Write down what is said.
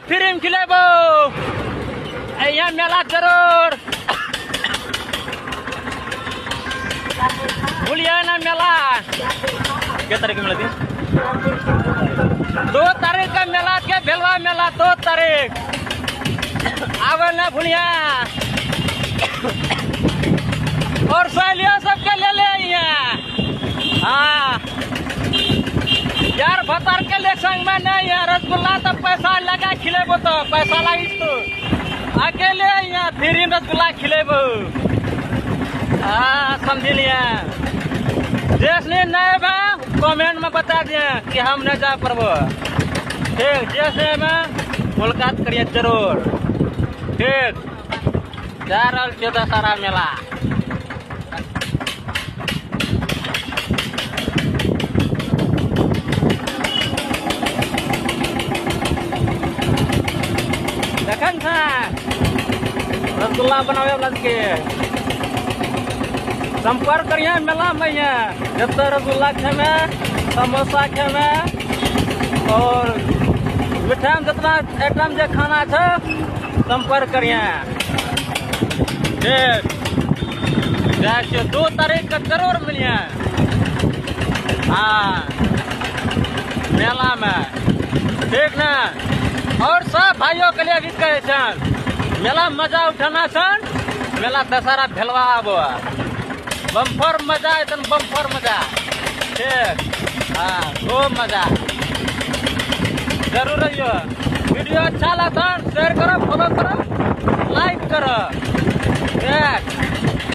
free में खिलेबो यहाँ मेला जरूर भूलिए ना मेला क्या तारीख में मिलती 2 तारीख का मेला के भेलवा मेला 2 तारीख आवे ना भूलिया और सहेलियों सबके ले ले हाँ यार भतार के लिए संग में नहीं है रसगुल्ला तो पैसा लगा खिलेबो तो पैसा लगी तो अकेले यहाँ फ्री रसगुल्ला खिलेबो हाँ समझ लिया जैसे नहीं बा कमेंट में बता दिए कि हम नहीं जा पाबो ठीक जैसे में मुलाकात करिए जरूर ठीक जा रहा चौदह सारा मेला देखन था रसगुल्ला बनावे वाला के संपर्क करिए मेला में जब रसगुल्ला खेमे समोसा खेमे और मिठाई में जितना आइटम जो खाना है संपर्क करिए ठीक जैसे 2 तारीख का जरूर मिलिए हाँ मेला में ठीक ना और सब भाइयों के लिए भी कहे छन मेला मजा उठाना छन मेला दशहरा भेलवा आबो बम्फर मजा एकदम बम्फर मजा ठीक हाँ खूब मजा जरूर रहियो वीडियो अच्छा लगा शेयर करो फॉलो करो लाइक करो ठीक